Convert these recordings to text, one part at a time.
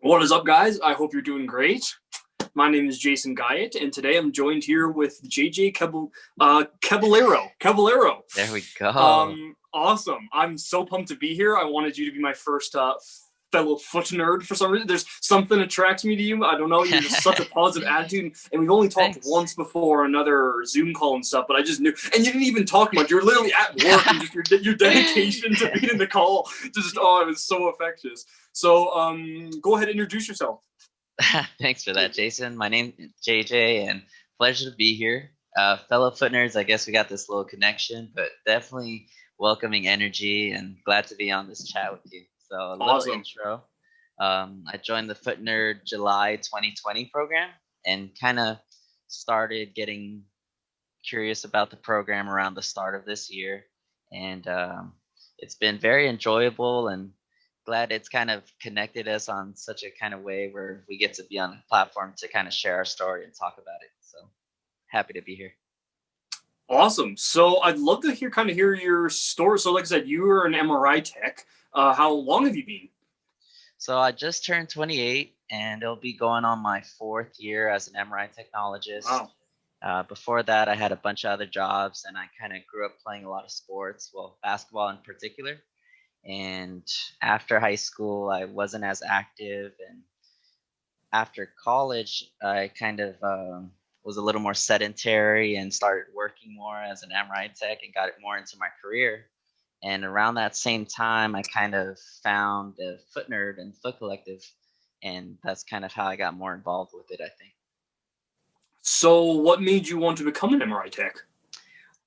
What is up, guys? I hope you're doing great. My name is Jason Guyett, and today I'm joined here with JJ Caballero. Caballero. There we go. Awesome. I'm so pumped to be here. I wanted you to be my first fellow foot nerd for some reason. There's something attracts me to you. I don't know. You're just such a positive attitude. And we've only talked once before, another Zoom call and stuff, but I just knew. And you didn't even talk much. You're literally at work, and just your dedication to being in the call. It was so infectious. So go ahead and introduce yourself. Thanks for that, Jason. My name is JJ, and pleasure to be here. Fellow foot nerds, I guess we got this little connection, but definitely welcoming energy and glad to be on this chat with you. So a little intro. I joined the Foot Nerd July 2020 program and kind of started getting curious about the program around the start of this year. And it's been very enjoyable and glad it's kind of connected us on such a kind of way where we get to be on a platform to kind of share our story and talk about it. So happy to be here. Awesome. So I'd love to hear your story. So like I said, you were an MRI Tech. How long have you been? So I just turned 28 and it'll be going on my 4th year as an MRI Technologist. Wow. Before that, I had a bunch of other jobs and I kind of grew up playing a lot of sports, well, basketball in particular. And after high school, I wasn't as active. And after college, I kind of was a little more sedentary and started working more as an MRI Tech and got it more into my career. And around that same time, I kind of found the Foot Nerd and Foot Collective. And that's kind of how I got more involved with it, I think. So what made you want to become an MRI Tech?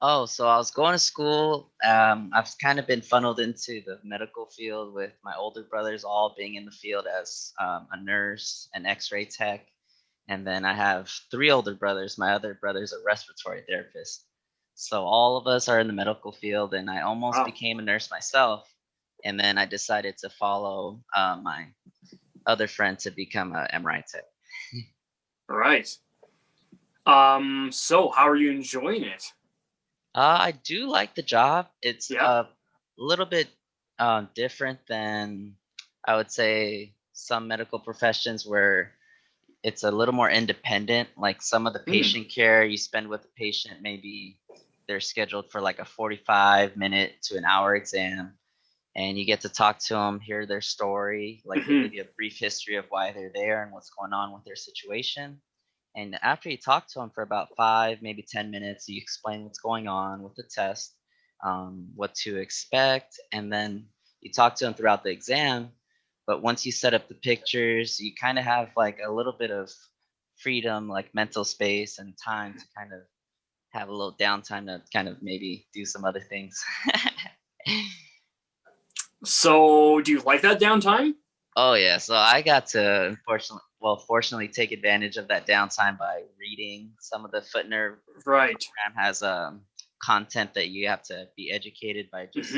Oh, so I was going to school. I've kind of been funneled into the medical field with my older brothers all being in the field as a nurse, an X-ray tech. And then I have 3 older brothers. My other brother's a respiratory therapist. So all of us are in the medical field, and I almost became a nurse myself. And then I decided to follow my other friend to become an MRI tech. All right. So how are you enjoying it? I do like the job. It's a little bit different than, I would say, some medical professions where it's a little more independent. Like some of the patient care you spend with the patient, maybe they're scheduled for like a 45-minute to an hour exam, and you get to talk to them, hear their story, like they give you a brief history of why they're there and what's going on with their situation. And after you talk to them for about 5, maybe 10 minutes, you explain what's going on with the test, what to expect, and then you talk to them throughout the exam. But once you set up the pictures, you kind of have like a little bit of freedom, like mental space and time to kind of have a little downtime to kind of maybe do some other things. So do you like that downtime? Oh yeah, so I got to fortunately take advantage of that downtime by reading some of the Foot Nerd program has content that you have to be educated by just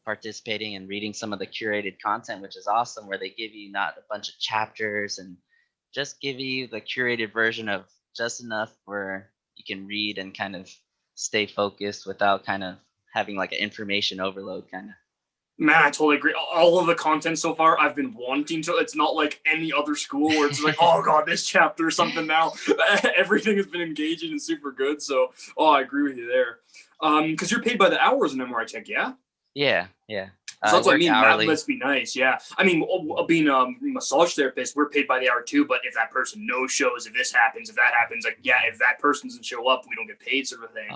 participating and reading some of the curated content, which is awesome, where they give you not a bunch of chapters and just give you the curated version of just enough where you can read and kind of stay focused without kind of having like an information overload kind of. Man, I totally agree. All of the content so far, I've been wanting to. It's not like any other school where it's like, oh god, this chapter or something now. Everything has been engaging and super good. So, I agree with you there. Because you're paid by the hour as an MRI Tech, yeah? Yeah. So that's what I mean. That must be nice. Yeah. I mean, being a massage therapist, we're paid by the hour too. But if that person no shows, if this happens, if that happens, like, yeah, if that person doesn't show up, we don't get paid, sort of thing.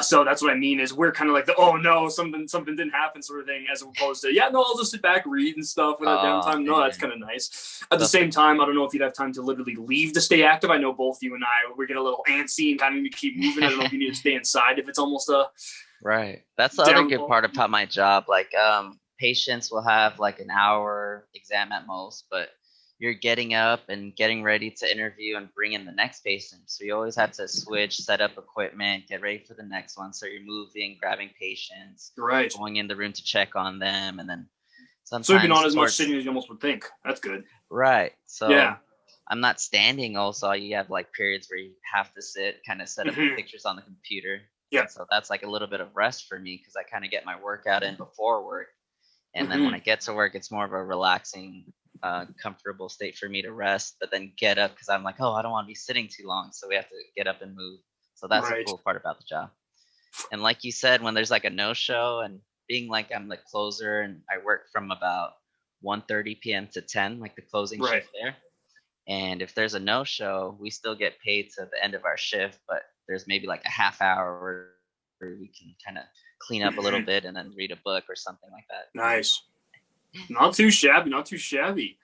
So that's what I mean is we're kind of like the, oh no, something didn't happen sort of thing, as opposed to, yeah, no, I'll just sit back, read and stuff with our downtime. No, that's kind of nice. At the same time, I don't know if you'd have time to literally leave to stay active. I know both you and we get a little antsy and kind of need to keep moving. I don't know if you need to stay inside if it's almost a right. That's the other good part about my job. Like patients will have like an hour exam at most, but you're getting up and getting ready to interview and bring in the next patient. So you always have to switch, set up equipment, get ready for the next one. So you're moving, grabbing patients, going in the room to check on them, and then sometimes. So you're not as much sitting as you almost would think. That's good. Right. So I'm not standing. Also, you have like periods where you have to sit, kind of set up the pictures on the computer. Yeah. So that's like a little bit of rest for me because I kind of get my workout in before work. And then when I get to work, it's more of a relaxing comfortable state for me to rest, but then get up because I'm like, oh, I don't want to be sitting too long, so we have to get up and move. So that's the cool part about the job. And like you said, when there's like a no-show, and being like I'm the closer and I work from about 1:30 p.m. to 10, like the closing shift there. And if there's a no-show, we still get paid to the end of our shift, but there's maybe like a half hour where we can kind of clean up a little bit and then read a book or something like that. Nice. Not too shabby, not too shabby.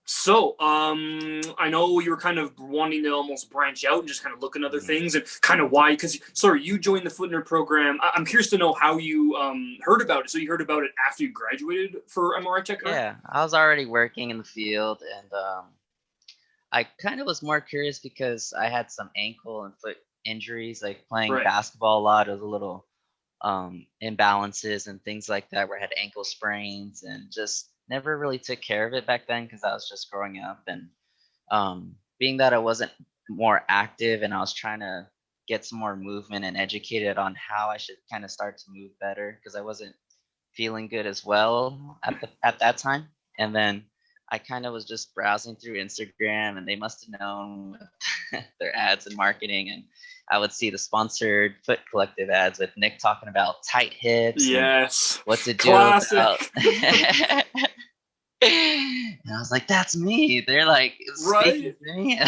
So, I know you were kind of wanting to almost branch out and just kind of look at other things, and kind of why, because, sorry, you joined the Footwear program. I'm curious to know how you heard about it. So you heard about it after you graduated for MRI Tech? Yeah, I was already working in the field, and I kind of was more curious because I had some ankle and foot injuries, like playing basketball a lot. It was a little imbalances and things like that, where I had ankle sprains, and just never really took care of it back then because I was just growing up. And being that I wasn't more active and I was trying to get some more movement and educated on how I should kind of start to move better, because I wasn't feeling good as well at that time. And then I kind of was just browsing through Instagram, and they must have known their ads and marketing, and I would see the sponsored Foot Collective ads with Nick talking about tight hips. Yes. What to do about. And I was like, that's me. They're like, speaking to me.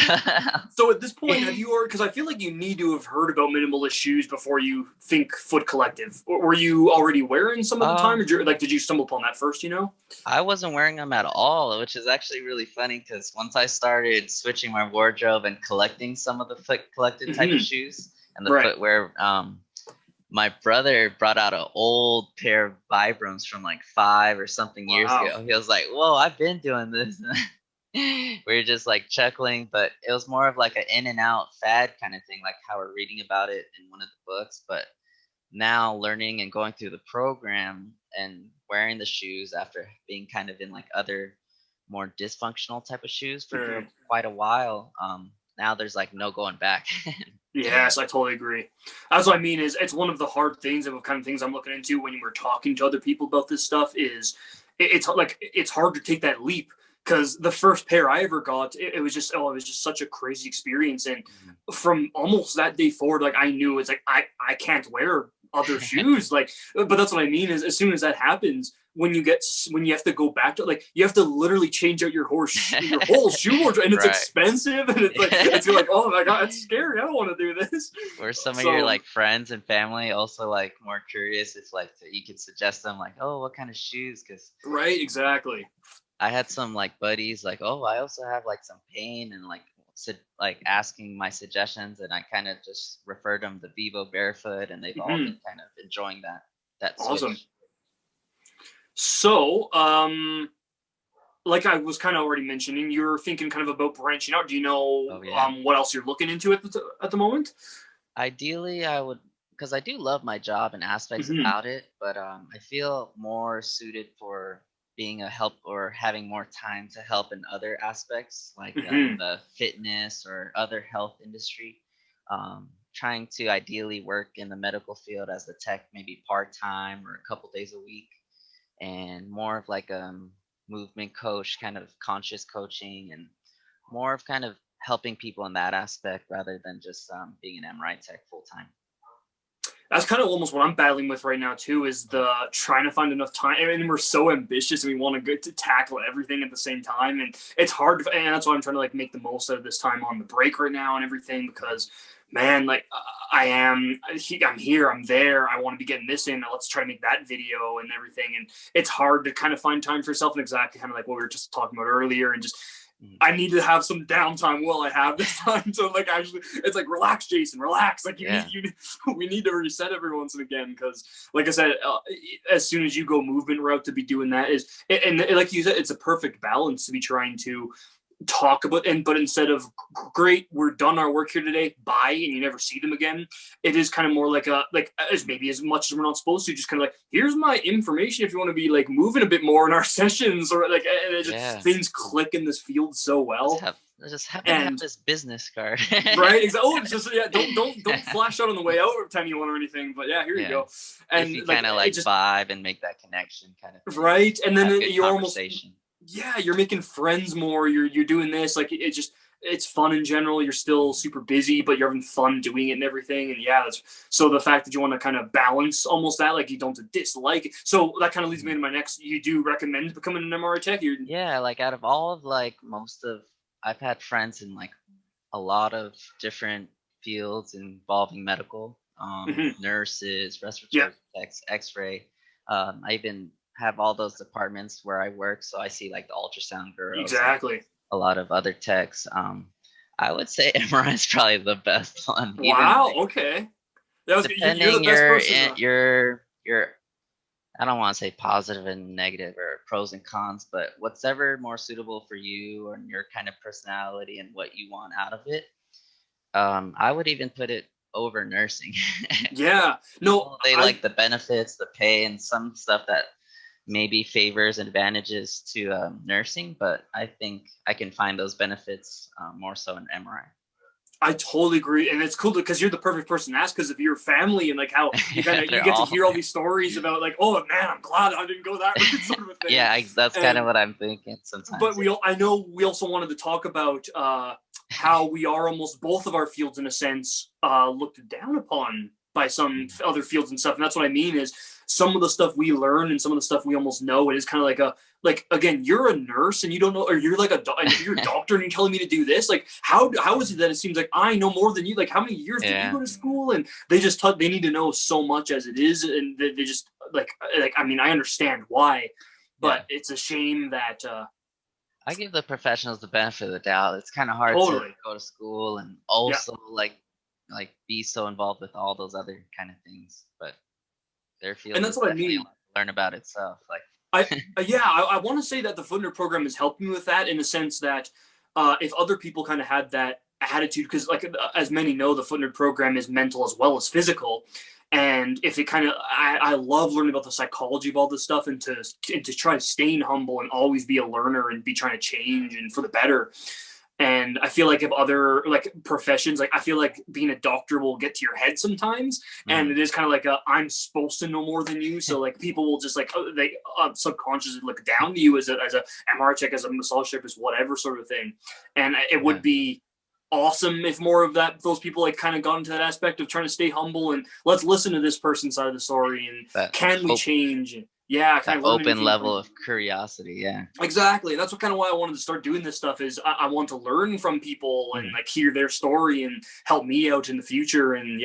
So at this point, have you, because I feel like you need to have heard about minimalist shoes before you think Foot Collective. Were you already wearing some of the time, or did you stumble upon that first, I wasn't wearing them at all, which is actually really funny, because once I started switching my wardrobe and collecting some of the Foot Collective type of shoes and the footwear, my brother brought out an old pair of Vibrams from like 5 or something years ago. He was like, whoa, I've been doing this. We were just like chuckling, but it was more of like an in and out fad kind of thing, like how we're reading about it in one of the books. But now learning and going through the program and wearing the shoes after being kind of in like other more dysfunctional type of shoes for quite a while, now there's like no going back. Yes, I totally agree. That's what I mean, is it's one of the hard things of kind of things I'm looking into when we're talking to other people about this stuff, is it's like, it's hard to take that leap, because the first pair I ever got, it was just such a crazy experience. And from almost that day forward, like I knew it's like, I can't wear other shoes. Like, but that's what I mean, is as soon as that happens, when you have to go back to, like, you have to literally change out your whole shoe wardrobe, and it's expensive, and it's like, oh my god, it's scary. I don't want to do this. Or some of your like friends and family also like more curious if like you could suggest them like, oh, what kind of shoes? Because exactly. I had some like buddies like, oh, I also have like some pain, and like asking my suggestions, and I kind of just referred them to Vivo Barefoot, and they've all been kind of enjoying that switch. Awesome. So, like I was kind of already mentioning, you're thinking kind of about branching out. Do you know what else you're looking into at the moment? Ideally, I would, because I do love my job and aspects about it, but I feel more suited for being a help or having more time to help in other aspects, like the fitness or other health industry. Trying to ideally work in the medical field as a tech, maybe part-time or a couple days a week, and more of like a movement coach, kind of conscious coaching, and more of kind of helping people in that aspect rather than just being an MRI tech full-time. That's kind of almost what I'm battling with right now too, is the trying to find enough time. And we're so ambitious, and we want to go to tackle everything at the same time. And it's hard and that's why I'm trying to like make the most out of this time on the break right now and everything, because man, like I'm here, I'm there. I want to be getting this in. Let's try to make that video and everything. And it's hard to kind of find time for yourself, and exactly kind of like what we were just talking about earlier, and just, I need to have some downtime while I have this time. So like, actually, it's like, relax, Jason, relax. Like we need to reset every once and again. Because like I said, as soon as you go movement route, to be doing that and like you said, it's a perfect balance to be trying to talk about, but instead of great, we're done our work here today, bye, and you never see them again, it is kind of more like as maybe as much as we're not supposed to, just kind of like, here's my information if you want to be like moving a bit more in our sessions, or like, and it just, things click in this field so well. Just have this business card. Right, exactly. Oh, it's just don't flash out on the way out or tell anyone or anything, but here you go. And if you kind of like vibe and make that connection, kind of thing. Right, and then you almost yeah, you're making friends more. You're doing this. Like it's fun in general. You're still super busy, but you're having fun doing it and everything. And yeah, so the fact that you want to kind of balance almost that, like you don't dislike it. So that kind of leads me into my next. You do recommend becoming an MRI tech? Yeah, like out of all of like I've had friends in like a lot of different fields involving medical, nurses, respiratory techs, X-ray. I even have all those departments where I work, so I see like the ultrasound girls, exactly, a lot of other techs. I would say MRI is probably the best one. Wow. Even, like, okay. Depending, you're the best person. You're I don't want to say positive and negative or pros and cons, but whatever more suitable for you and your kind of personality and what you want out of it. I would even put it over nursing. Yeah. No, they like the benefits, the pay, and some stuff that maybe favors advantages to nursing, but I think I can find those benefits more so in MRI. I totally agree, and it's cool because you're the perfect person to ask because of your family and like how you kind of you get to hear all these stories about like, oh man, I'm glad I didn't go that route, sort of a thing. Yeah, that's kind of what I'm thinking sometimes. But I know we also wanted to talk about how we are almost both of our fields in a sense looked down upon by some other fields and stuff, and that's what I mean is some of the stuff we learn and some of the stuff we almost know. It is kind of like again, you're a nurse and you don't know, or you're like you're a doctor and you're telling me to do this. Like how is it that it seems like I know more than you? Like how many years did you go to school? And they just they need to know so much as it is, and they just like I mean I understand why, but it's a shame that. I give the professionals the benefit of the doubt. It's kind of hard to go to school and also like be so involved with all those other kind of things, but their field, and that's what I mean. Learn about itself. Like I want to say that the Footwear program has helped me with that in the sense that if other people kind of had that attitude, because like as many know, the Footwear program is mental as well as physical. And if it kind of, I love learning about the psychology of all this stuff and to try staying humble and always be a learner and be trying to change and for the better. And I feel like if other like professions, like I feel like being a doctor will get to your head sometimes, and it is kind of like I'm supposed to know more than you. So like people will just like they subconsciously look down to you as a MRI tech, as a massage therapist, whatever sort of thing. And it would be awesome if more of those people like kind of got into that aspect of trying to stay humble and let's listen to this person's side of the story and can we change. Yeah, kind of open level of curiosity. Yeah, exactly. That's what kind of why I wanted to start doing this stuff is I want to learn from people and like hear their story and help me out in the future. And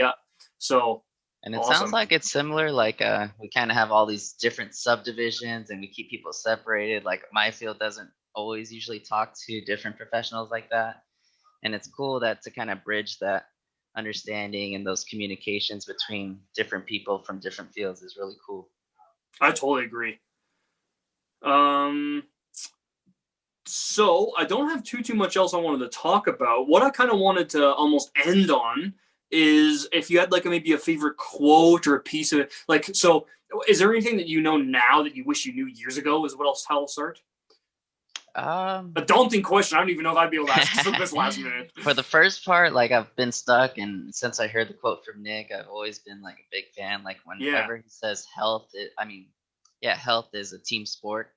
so. And it sounds like it's similar. Like we kind of have all these different subdivisions and we keep people separated. Like my field doesn't always usually talk to different professionals like that. And it's cool that to kind of bridge that understanding and those communications between different people from different fields is really cool. I totally agree. So I don't have too much else I wanted to talk about. What I kind of wanted to almost end on is if you had like maybe a favorite quote or a piece of it. Like, so is there anything that you know now that you wish you knew years ago? Is how I'll start? A daunting question. I don't even know if I'd be able to ask this last minute. For the first part, like I've been stuck, and since I heard the quote from Nick, I've always been like a big fan. Like whenever he says health, health is a team sport,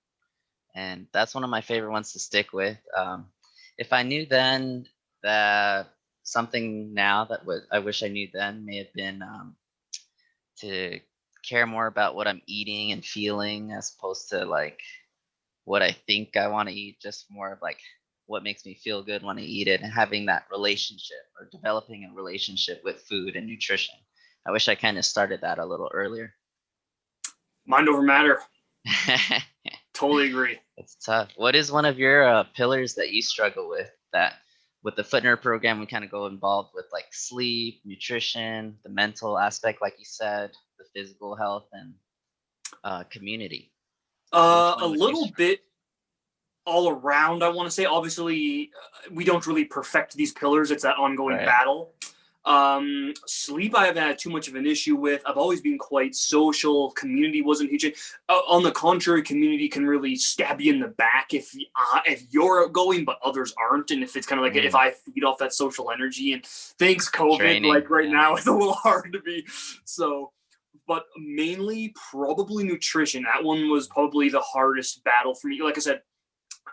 and that's one of my favorite ones to stick with. If I knew then that something now that I wish I knew then may have been to care more about what I'm eating and feeling as opposed to like what I think I want to eat, just more of like what makes me feel good when I eat it and having that relationship or developing a relationship with food and nutrition. I wish I kind of started that a little earlier. Mind over matter. Totally agree. It's tough. What is one of your pillars that you struggle with that with the Footwear program, we kind of go involved with like sleep, nutrition, the mental aspect, like you said, the physical health and community? A little bit all around, I want to say. Obviously, we don't really perfect these pillars. It's that ongoing battle. Sleep, I haven't had too much of an issue with. I've always been quite social. Community wasn't huge. On the contrary, community can really stab you in the back if you're outgoing, but others aren't. And if it's kind of like if I feed off that social energy, and thanks COVID, like right now, it's a little hard to be. So. But mainly probably nutrition. That one was probably the hardest battle for me. Like I said,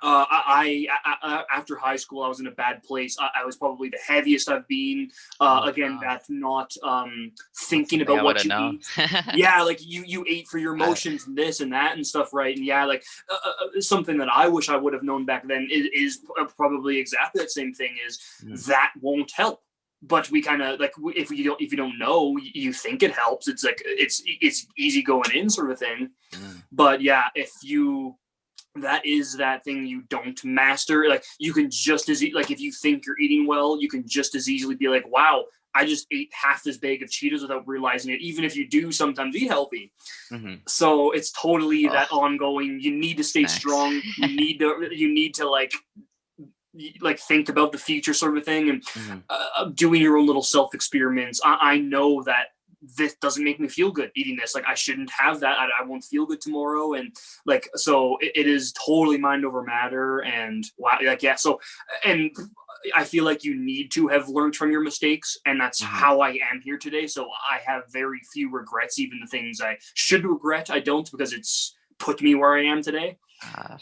After high school, I was in a bad place. I was probably the heaviest I've been. Again, that's not thinking about what you eat. Yeah, like you ate for your emotions and this and that and stuff, right? And yeah, like something that I wish I would have known back then is probably exactly that same thing. Is that won't help. But we kind of like if you don't know, you think it helps. It's like it's easy going in sort of thing. But yeah, that is that thing you don't master. Like you can just as like if you think you're eating well, you can just as easily be like, wow, I just ate half this bag of Cheetos without realizing it. Even if you do sometimes eat healthy. So it's totally that ongoing. You need to stay strong. You need to like think about the future sort of thing and doing your own little self experiments. I know that this doesn't make me feel good eating this. Like I shouldn't have that. I won't feel good tomorrow. And like, so it is totally mind over matter. And wow, like, yeah. So, and I feel like you need to have learned from your mistakes, and that's how I am here today. So I have very few regrets. Even the things I should regret, I don't, because it's put me where I am today.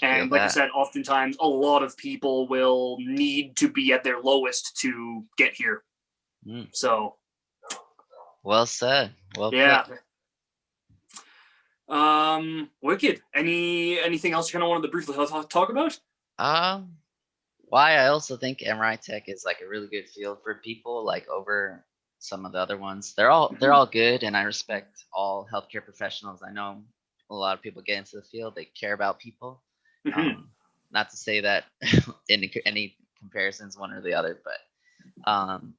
And like I said, oftentimes a lot of people will need to be at their lowest to get here. So well said. Well put. Wicked. Anything else you kind of wanted to briefly talk about? Why I also think MRI Tech is like a really good field for people, like over some of the other ones. They're all good, and I respect all healthcare professionals. I know a lot of people get into the field, they care about people. Not to say that any comparisons one or the other, but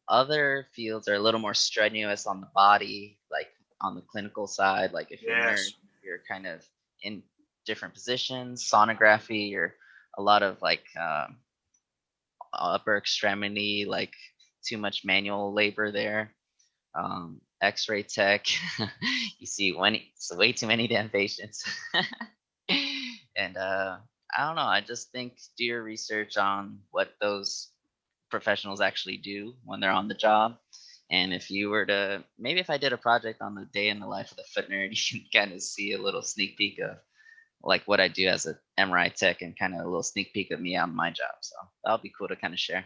other fields are a little more strenuous on the body, like on the clinical side. Like if you're kind of in different positions, sonography, or a lot of like upper extremity, like too much manual labor there. X-ray tech, you see way too many damn patients. And I don't know, I just think do your research on what those professionals actually do when they're on the job. And if you were to, maybe if I did a project on the day in the life of the foot nerd, you can kind of see a little sneak peek of like what I do as an MRI tech, and kind of a little sneak peek of me on my job. So that'll be cool to kind of share.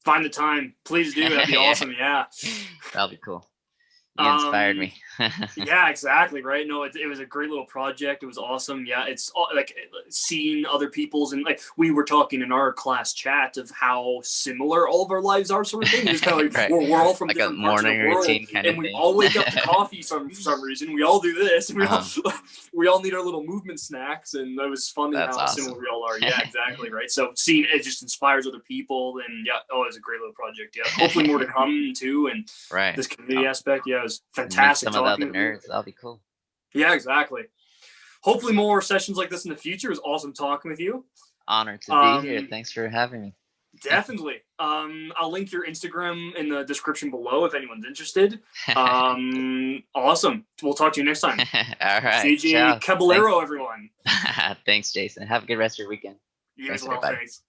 Find the time, please do. That'd be awesome. Yeah, that'll be cool. You inspired me. Yeah, exactly. Right. No, it was a great little project. It was awesome. Yeah. It's like seeing other people's, and like we were talking in our class chat of how similar all of our lives are, sort of thing. It's kind of like we're all from like different parts of the world, and we all wake up to coffee for some reason. We all do this. And we all need our little movement snacks, and it was funny how similar we all are. Yeah, exactly. Right. So seeing it just inspires other people, and yeah, it was a great little project. Yeah, hopefully more to come too, and this community aspect. Yeah. It was fantastic. Some of the other nerds, that'll be cool. Yeah, exactly. Hopefully more sessions like this in the future. It was awesome talking with you. Honored to be here. Thanks for having me. Definitely. I'll link your Instagram in the description below if anyone's interested. Awesome. We'll talk to you next time. All right. JJ Caballero, everyone. Thanks, Jason. Have a good rest of your weekend. You as well. Thanks.